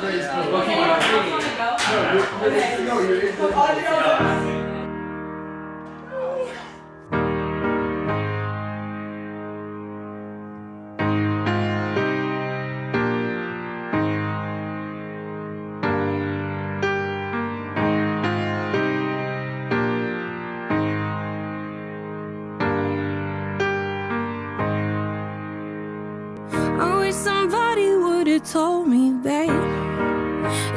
I wish somebody would've told me, babe,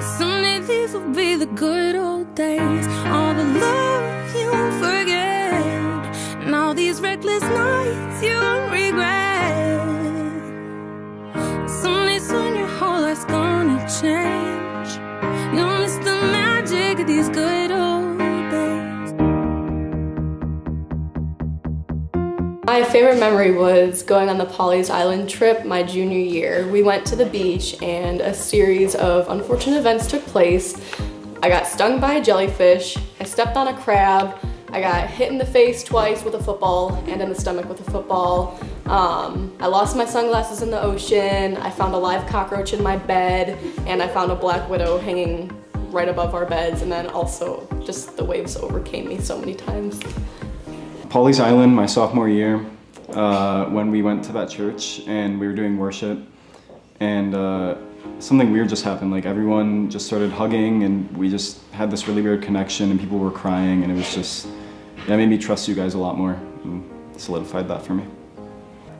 someday these will be the good old days. All the love you won't forget, and all these reckless nights you won't regret. Someday soon your whole life's gonna change. You'll miss the magic of these good old days. My favorite memory was going on the Pawleys Island trip my junior year. We went to the beach and a series of unfortunate events took place. I got stung by a jellyfish, I stepped on a crab, I got hit in the face twice with a football and in the stomach with a football. I lost my sunglasses in the ocean, I found a live cockroach in my bed, and I found a black widow hanging right above our beds, and then also just the waves overcame me so many times. Pawleys Island, my sophomore year, when we went to that church and we were doing worship, and something weird just happened. Like everyone just started hugging, and we just had this really weird connection, and people were crying, and it was just, yeah, it made me trust you guys a lot more, and solidified that for me.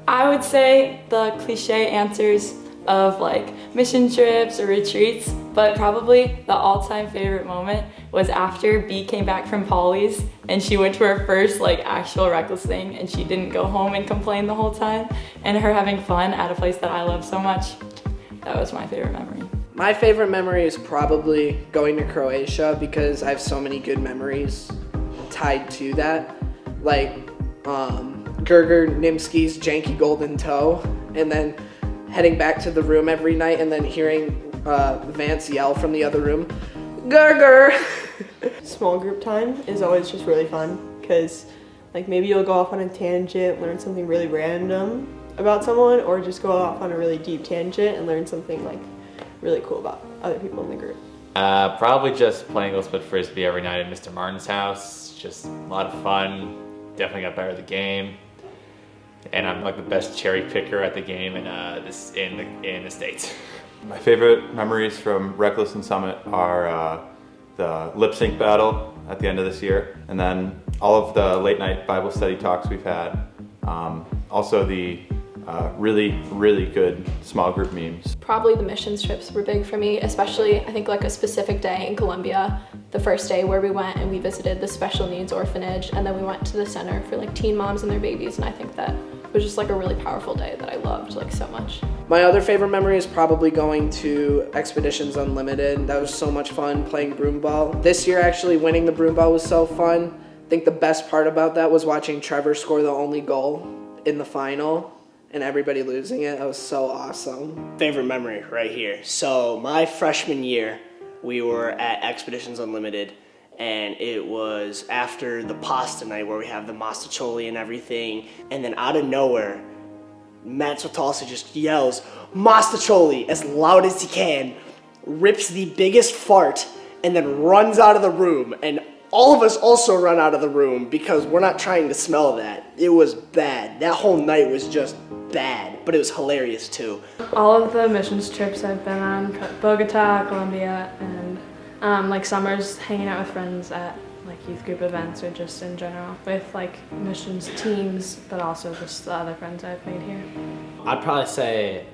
I would say the cliche answers of like mission trips or retreats, but probably the all-time favorite moment was after B came back from Pawleys and she went to her first like actual reckless thing, and she didn't go home and complain the whole time, and her having fun at a place that I love so much. That was my favorite memory. My favorite memory is probably going to Croatia, because I have so many good memories tied to that. Like Gerger Nimski's Janky Golden Toe, and then heading back to the room every night and then hearing Vance yell from the other room, Gerger! Small group time is always just really fun, because like maybe you'll go off on a tangent, learn something really random about someone, or just go off on a really deep tangent and learn something like really cool about other people in the group. Probably just playing a little bit frisbee every night at Mr. Martin's house. Just a lot of fun. Definitely got better at the game. And I'm like the best cherry picker at the game in the States. My favorite memories from Reckless and Summit are the lip sync battle at the end of this year, and then all of the late night Bible study talks we've had. Also the really good small group memes. Probably the missions trips were big for me, especially I think like a specific day in Colombia, the first day where we went and we visited the special needs orphanage, and then we went to the center for like teen moms and their babies, and I think that was just like a really powerful day that I loved like so much. My other favorite memory is probably going to Expeditions Unlimited. That was so much fun playing broomball. This year actually winning the broomball was so fun. I think the best part about that was watching Trevor score the only goal in the final and everybody losing it. That was so awesome. Favorite memory right here. So my freshman year, we were at Expeditions Unlimited, and it was after the pasta night where we have the mostaccioli and everything, and then out of nowhere, Matt Swatalski just yells, "Mostaccioli," as loud as he can, rips the biggest fart, and then runs out of the room, and all of us also run out of the room because we're not trying to smell that. It was bad. That whole night was just bad, but it was hilarious too. All of the missions trips I've been on, Bogota, Colombia, and like summers hanging out with friends at like youth group events, or just in general with like missions teams, but also just the other friends I've made here. I'd probably say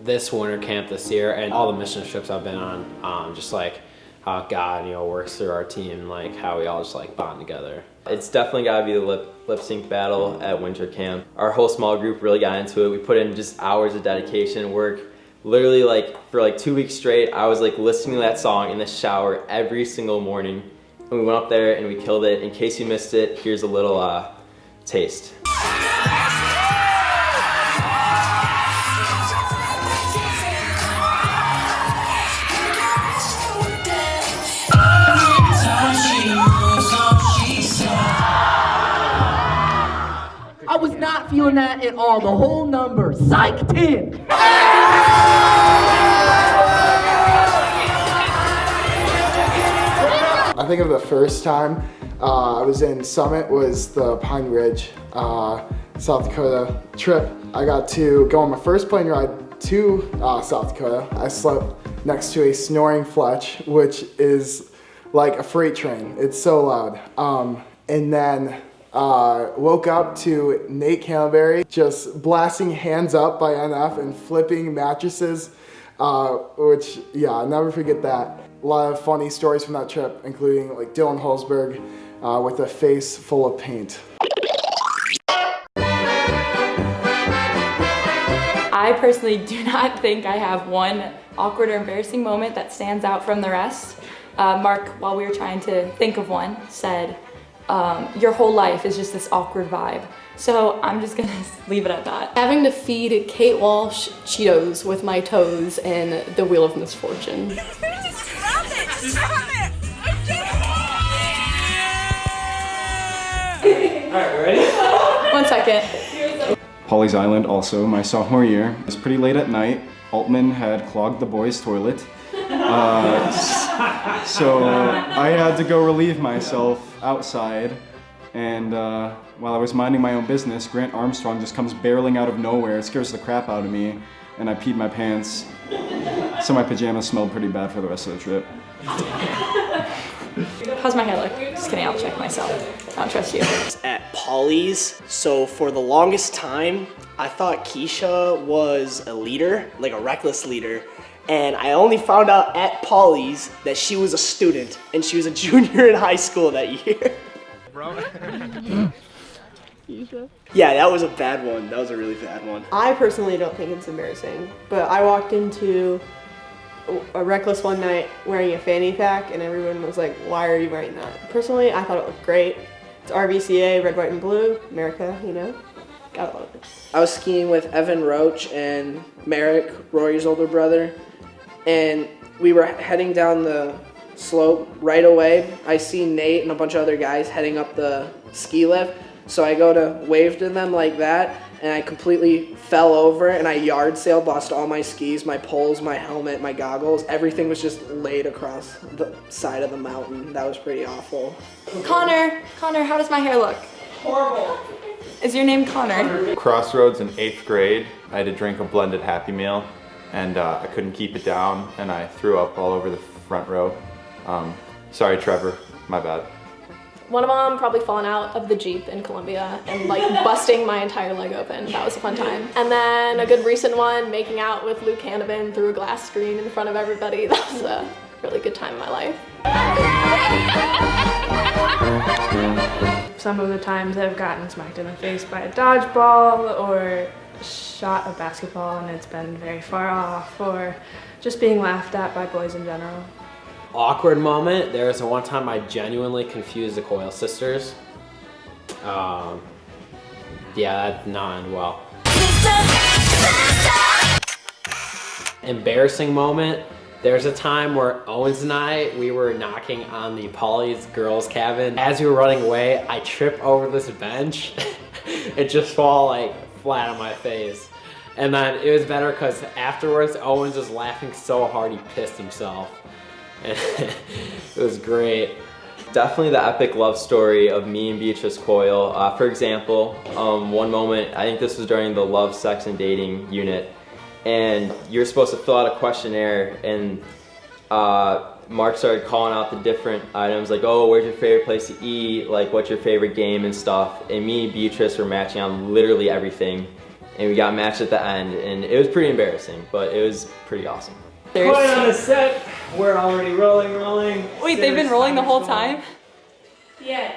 this winter camp this year and all the mission trips I've been on, just like how God, works through our team, like how we all just like bond together. It's definitely gotta be the lip sync battle at winter camp. Our whole small group really got into it. We put in just hours of dedication and work. Literally for 2 weeks straight, I was listening to that song in the shower every single morning. And we went up there and we killed it. In case you missed it, here's a little taste. I was not feeling that at all. The whole number, psyched in. think of the first time I was in Summit was the Pine Ridge, South Dakota trip. I got to go on my first plane ride to South Dakota. I slept next to a snoring Fletch, which is like a freight train. It's so loud. And then woke up to Nate Canterbury just blasting Hands Up by NF and flipping mattresses, which, yeah, I'll never forget that. A lot of funny stories from that trip, including like Dylan Holzberg with a face full of paint. I personally do not think I have one awkward or embarrassing moment that stands out from the rest. Mark, while we were trying to think of one, said, your whole life is just this awkward vibe. So I'm just gonna leave it at that. Having to feed Kate Walsh Cheetos with my toes in The Wheel of Misfortune. Alright, ready? 1 second. Pawleys Island also, my sophomore year. It was pretty late at night. Altman had clogged the boys' toilet. So I had to go relieve myself outside, and while I was minding my own business, Grant Armstrong just comes barreling out of nowhere. It scares the crap out of me, and I peed my pants. So my pajamas smelled pretty bad for the rest of the trip. How's my hair look? Just kidding, I'll check myself. I don't trust you. At Pawleys, so for the longest time, I thought Keisha was a leader, like a reckless leader. And I only found out at Pawleys that she was a student, and she was a junior in high school that year. Yeah, that was a bad one. That was a really bad one. I personally don't think it's embarrassing, but I walked into a Reckless one night wearing a fanny pack, and everyone was like, why are you wearing that? Personally, I thought it looked great. It's RVCA, red, white, and blue, America, you know? Gotta love it. I was skiing with Evan Roach and Merrick, Rory's older brother, and we were heading down the slope. Right away, I see Nate and a bunch of other guys heading up the ski lift, so I go to wave to them like that, and I completely fell over, and I yard sailed, lost all my skis, my poles, my helmet, my goggles. Everything was just laid across the side of the mountain. That was pretty awful. Connor, how does my hair look? Horrible. Is your name Connor? Crossroads in 8th grade, I had to drink a blended Happy Meal, and I couldn't keep it down, and I threw up all over the front row. Sorry, Trevor, my bad. One of them probably falling out of the Jeep in Columbia and like busting my entire leg open. That was a fun time. And then a good recent one, making out with Luke Hannavan through a glass screen in front of everybody. That was a really good time in my life. Some of the times I've gotten smacked in the face by a dodgeball or shot a basketball and it's been very far off, or just being laughed at by boys in general. Awkward moment, there was one time I genuinely confused the Coyle sisters. Yeah, that did not end well. Embarrassing moment, there's a time where Owens and we were knocking on the Pawleys girls cabin. As we were running away, I trip over this bench and just fall like flat on my face. And then it was better because afterwards Owens was laughing so hard he pissed himself. It was great. Definitely the epic love story of me and Beatrice Coyle. For example, one moment, I think this was during the love, sex, and dating unit, and you're supposed to fill out a questionnaire, and Mark started calling out the different items, like, oh, where's your favorite place to eat, like, what's your favorite game and stuff, and me and Beatrice were matching on literally everything, and we got matched at the end, and it was pretty embarrassing, but it was pretty awesome. Point on the set. We're already rolling. Wait, they've been rolling the whole time? Yeah.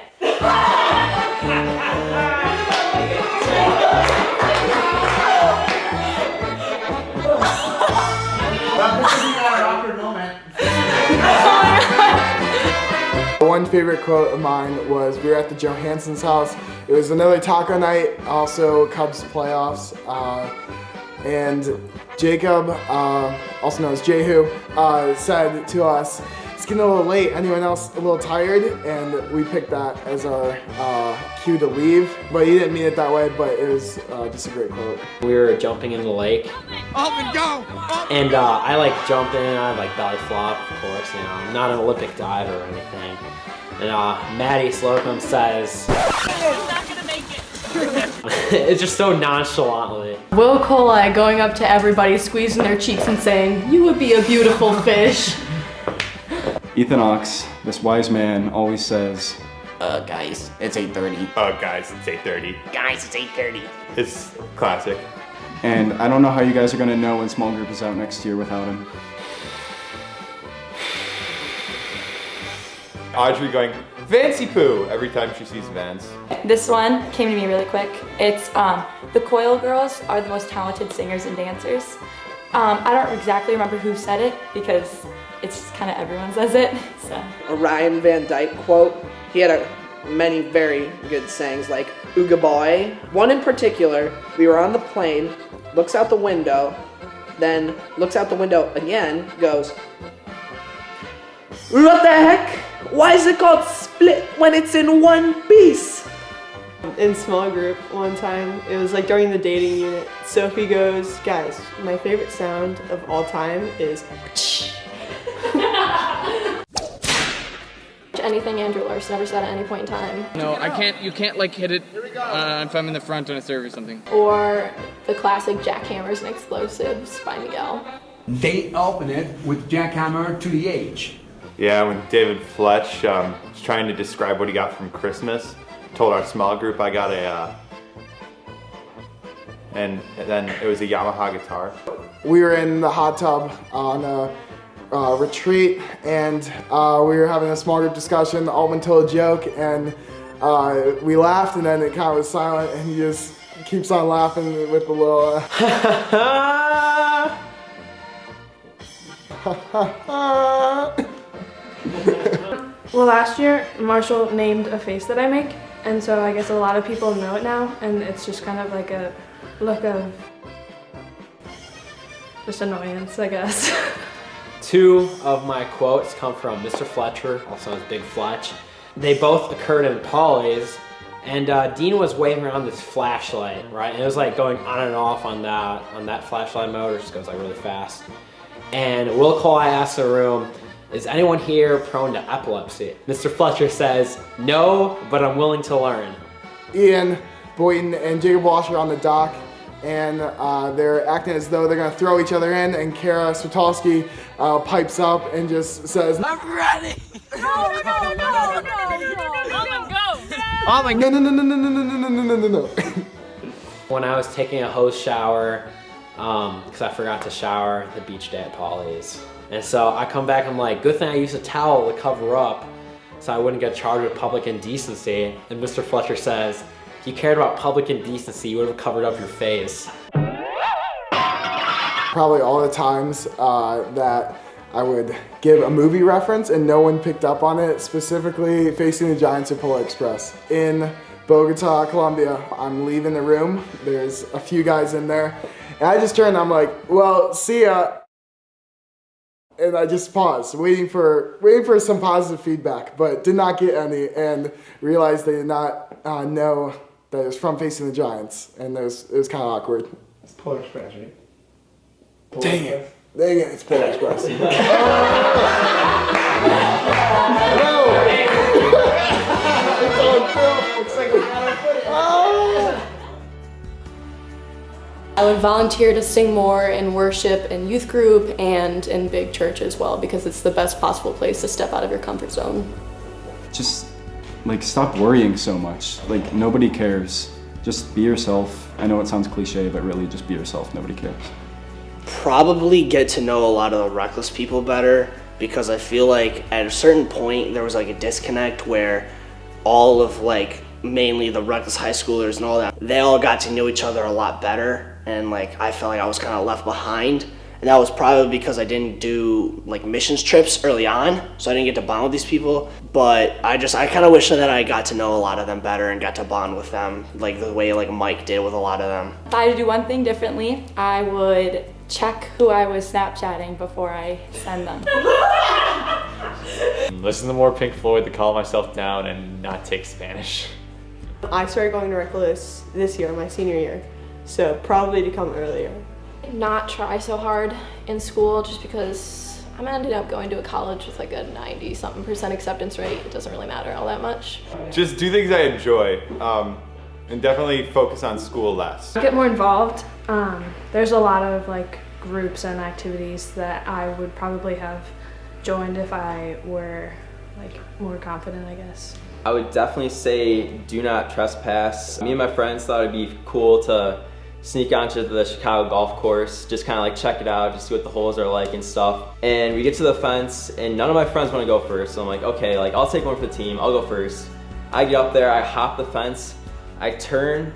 One favorite quote of mine was, we were at the Johansson's house. It was another taco night, also Cubs playoffs, and Jacob, also known as Jehu, said to us, it's getting a little late. Anyone else a little tired? And we picked that as our cue to leave. But he didn't mean it that way, but it was just a great quote. We were jumping in the lake. Up and go! And I like jump in, I like belly flop, of course, you know. I'm not an Olympic diver or anything. And Maddie Slocum says, it's just so nonchalantly. Will Colai going up to everybody, squeezing their cheeks and saying, "You would be a beautiful fish." Ethan Ox, this wise man, always says, Guys, it's 8:30. Guys, it's 8:30. Guys, it's 8:30. It's classic. and I don't know how you guys are gonna know when small group is out next year without him. Audrey going, Vancy Poo, every time she sees Vance. This one came to me really quick. It's the Coil Girls are the most talented singers and dancers. I don't exactly remember who said it because it's just kind of everyone says it. So. A Ryan Van Dyke quote. He had many very good sayings like Ooga Boy. One in particular, we were on the plane, looks out the window, then looks out the window again, goes, "What the heck? Why is it called split when it's in one piece?" In small group one time, it was like during the dating unit, Sophie goes, "Guys, my favorite sound of all time is anything Andrew Larson ever said at any point in time. No, I can't, you can't like hit it if I'm in the front on a serve or something. Or the classic Jackhammers and Explosives by Miguel. They open it with Jackhammer to the H. Yeah, when David Fletch was trying to describe what he got from Christmas, told our small group I got and then it was a Yamaha guitar. We were in the hot tub on a retreat, and we were having a small group discussion. Altman told a joke, and we laughed, and then it kind of was silent, and he just keeps on laughing with the little Well, last year, Marshall named a face that I make, and so I guess a lot of people know it now, and it's just kind of like a look of just annoyance, I guess. Two of my quotes come from Mr. Fletcher, also as Big Fletch. They both occurred in Polly's, and Dean was waving around this flashlight, right? And it was like going on and off on that flashlight mode, it just goes like really fast. And Will Colai asks the room, "Is anyone here prone to epilepsy?" Mr. Fletcher says, "No, but I'm willing to learn." Ian Boynton and Jacob Walsh are on the dock, and they're acting as though they're gonna throw each other in, and Kara Switalski pipes up and just says, I'm ready! No! "Oh my God, no. When I was taking a hose shower, because I forgot to shower the beach day at Polly's. And so I come back, I'm like, good thing I used a towel to cover up so I wouldn't get charged with public indecency. And Mr. Fletcher says, if you cared about public indecency, you would have covered up your face. Probably all the times that I would give a movie reference and no one picked up on it, specifically Facing the Giants or Polar Express. In Bogota, Colombia, I'm leaving the room. There's a few guys in there. And I just turn and I'm like, well, see ya. And I just paused, waiting for some positive feedback, but did not get any, and realized they did not know that it was from Facing the Giants, and it was kind of awkward. It's Polar Express, right? Dang it, it's Polar Express. It's on film. Looks like we got our footage. I would volunteer to sing more in worship and youth group and in big church as well, because it's the best possible place to step out of your comfort zone. Just like stop worrying so much. Like nobody cares. Just be yourself. I know it sounds cliche, but really just be yourself. Nobody cares. Probably get to know a lot of the reckless people better, because I feel like at a certain point there was like a disconnect where all of like mainly the reckless high schoolers and all that, they all got to know each other a lot better, and like I felt like I was kind of left behind, and that was probably because I didn't do like missions trips early on, so I didn't get to bond with these people. But I kind of wish that I got to know a lot of them better and got to bond with them like the way like Mike did with a lot of them. If I had to do one thing differently, I would check who I was Snapchatting before I send them. Listen to more Pink Floyd to calm myself down and not take Spanish. I started going to Reckless this year, my senior year, so probably to come earlier. Not try so hard in school just because I'm ended up going to a college with like a 90-something% acceptance rate. It doesn't really matter all that much. Just do things I enjoy, and definitely focus on school less. Get more involved. There's a lot of like groups and activities that I would probably have joined if I were like more confident, I guess. I would definitely say do not trespass. Me and my friends thought it'd be cool to sneak onto the Chicago golf course, just kind of like check it out, just see what the holes are like and stuff. And we get to the fence and none of my friends want to go first. So I'm like, okay, like I'll take one for the team, I'll go first. I get up there, I hop the fence, I turn,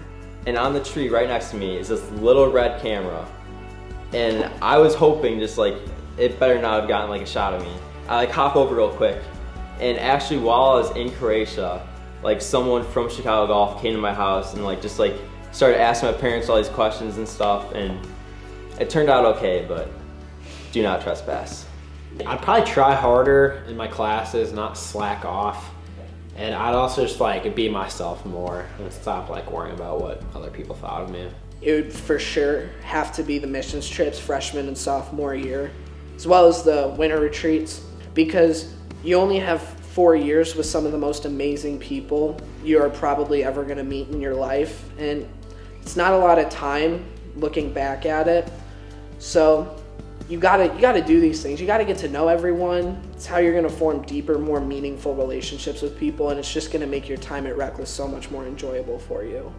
and on the tree right next to me is this little red camera. And I was hoping just like, it better not have gotten like a shot of me. I like hop over real quick. And actually while I was in Croatia, like someone from Chicago Golf came to my house and like just like started asking my parents all these questions and stuff, and it turned out okay, but do not trespass. I'd probably try harder in my classes, not slack off. And I'd also just like be myself more and stop like worrying about what other people thought of me. It would for sure have to be the missions trips freshman and sophomore year, as well as the winter retreats, because you only have 4 years with some of the most amazing people you are probably ever going to meet in your life, and it's not a lot of time looking back at it. So you gotta do these things. You gotta get to know everyone. It's how you're gonna form deeper, more meaningful relationships with people, and it's just gonna make your time at Reckless so much more enjoyable for you.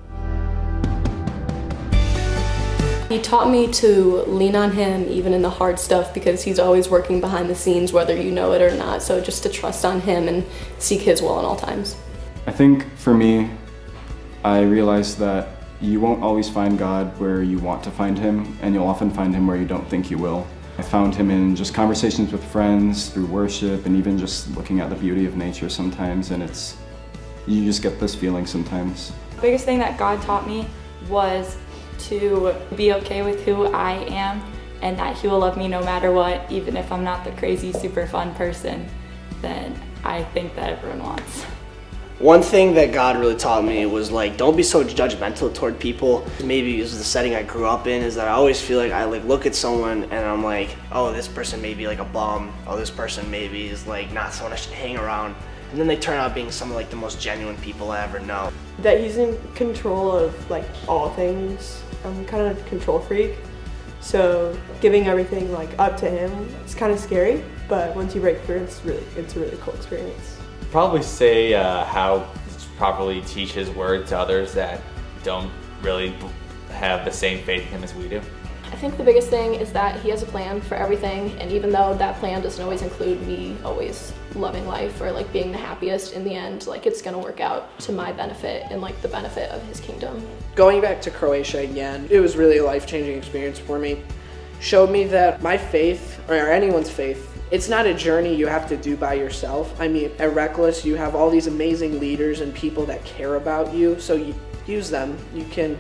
He taught me to lean on him even in the hard stuff because he's always working behind the scenes whether you know it or not. So just to trust on him and seek his will in all times. I think for me, I realized that you won't always find God where you want to find him, and you'll often find him where you don't think you will. I found him in just conversations with friends, through worship, and even just looking at the beauty of nature sometimes, and you just get this feeling sometimes. The biggest thing that God taught me was to be okay with who I am and that he will love me no matter what, even if I'm not the crazy, super fun person that I think that everyone wants. One thing that God really taught me was like, don't be so judgmental toward people. Maybe it was the setting I grew up in, is that I always feel like I like look at someone and I'm like, oh, this person may be like a bum. Oh, this person maybe is like not someone I should hang around. And then they turn out being some of like the most genuine people I ever know. That he's in control of like all things. I'm kind of a control freak. So giving everything like up to him is kind of scary, but once you break through, it's a really cool experience. Probably say how to properly teach his word to others that don't really have the same faith in him as we do. I think the biggest thing is that he has a plan for everything, and even though that plan doesn't always include me always loving life or like being the happiest, in the end, like it's gonna work out to my benefit and like the benefit of his kingdom. Going back to Croatia again, it was really a life-changing experience for me. Showed me that my faith, or anyone's faith, it's not a journey you have to do by yourself. I mean, at Reckless, you have all these amazing leaders and people that care about you, so you use them. You can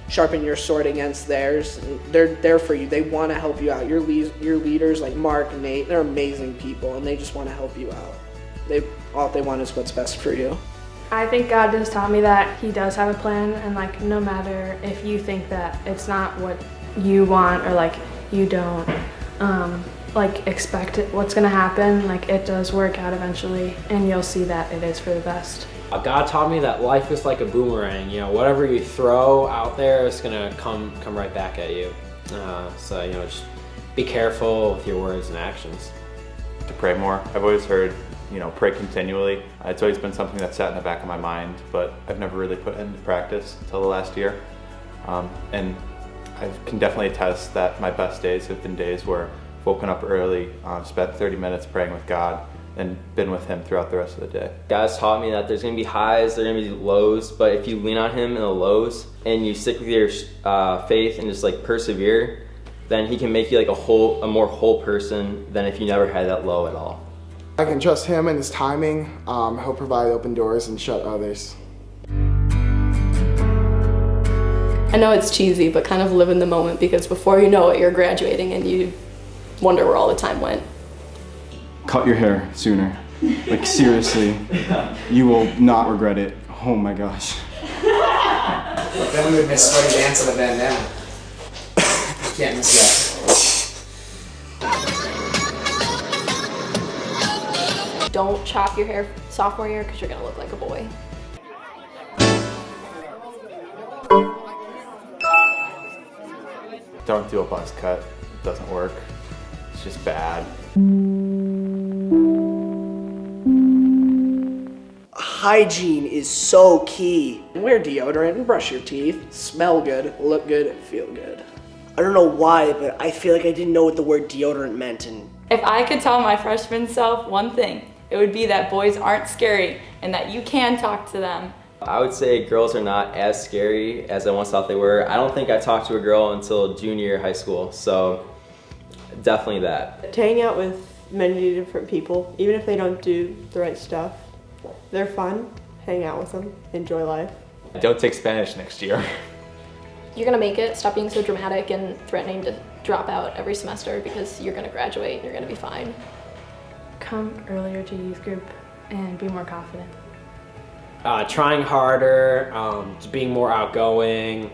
sharpen your sword against theirs. They're there for you. They want to help you out. Your leaders like Mark, Nate, they're amazing people, and they just want to help you out. All they want is what's best for you. I think God just taught me that he does have a plan, and like no matter if you think that it's not what you want or like you don't like expect it, what's gonna happen, like it does work out eventually, and you'll see that it is for the best. God taught me that life is like a boomerang. You know, whatever you throw out there is gonna come right back at you. So you know, just be careful with your words and actions. To pray more. I've always heard, you know, pray continually. It's always been something that sat in the back of my mind, but I've never really put into practice until the last year. And I can definitely attest that my best days have been days where I've woken up early, spent 30 minutes praying with God, and been with him throughout the rest of the day. God's taught me that there's gonna be highs, there's gonna be lows, but if you lean on him in the lows and you stick with your faith and just like persevere, then he can make you like a more whole person than if you never had that low at all. I can trust him and his timing. He'll provide open doors and shut others. I know it's cheesy, but kind of live in the moment, because before you know it, you're graduating and you wonder where all the time went. Cut your hair sooner. Like seriously, you will not regret it. Oh my gosh. But then we would miss sweaty dance of the bandana. Can't miss that. Don't chop your hair sophomore year because you're gonna look like a boy. Don't do a buzz cut. It doesn't work. It's just bad. Hygiene is so key. Wear deodorant and brush your teeth. Smell good, look good, feel good. I don't know why, but I feel like I didn't know what the word deodorant meant. And If I could tell my freshman self one thing, it would be that boys aren't scary and that you can talk to them. I would say girls are not as scary as I once thought they were. I don't think I talked to a girl until junior year of high school, so definitely that. To hang out with many different people, even if they don't do the right stuff, they're fun. Hang out with them, enjoy life. Don't take Spanish next year. You're gonna make it. Stop being so dramatic and threatening to drop out every semester because you're gonna graduate and you're gonna be fine. Come earlier to youth group and be more confident. Trying harder, just being more outgoing,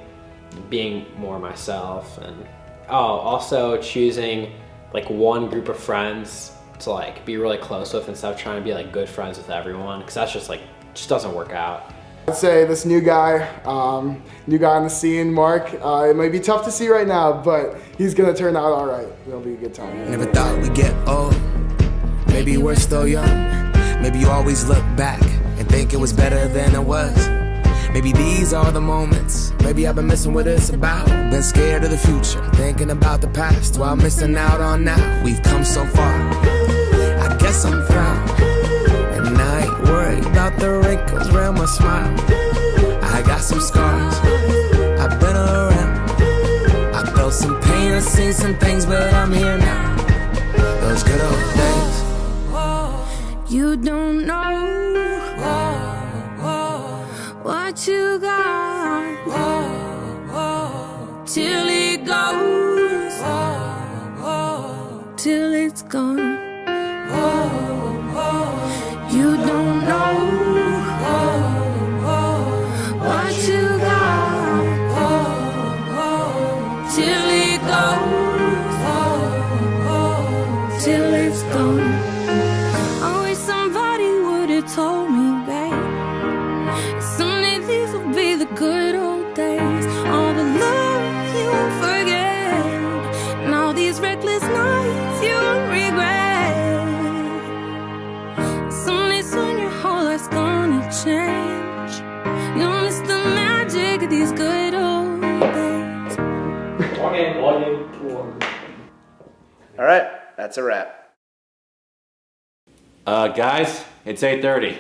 being more myself, and also choosing like one group of friends to like be really close with instead of trying to be like good friends with everyone, because that's just doesn't work out. I'd say this new guy on the scene, Mark, it might be tough to see right now, but he's gonna turn out all right. It'll be a good time. Never thought we'd get old. Maybe we're still young. Maybe you always look back and think it was better than it was. Maybe these are the moments. Maybe I've been missing what it's about. Been scared of the future, thinking about the past while missing out on now. We've come so far. I guess I'm proud. And I ain't worried about the wrinkles around my smile. I got some scars. I've been around. I felt some pain, I've seen some things, but I'm here now. Those good old days. You don't know what you got till it goes, till it's gone. You don't know what you got till it goes, till it's gone. I wish somebody would have told me, babe, someday these will be the good old days. All the love you won't forget, and all these reckless nights you won't regret. Someday soon your whole life's gonna change. You'll miss the magic of these good old days. All right, that's a wrap. Guys, it's 8:30.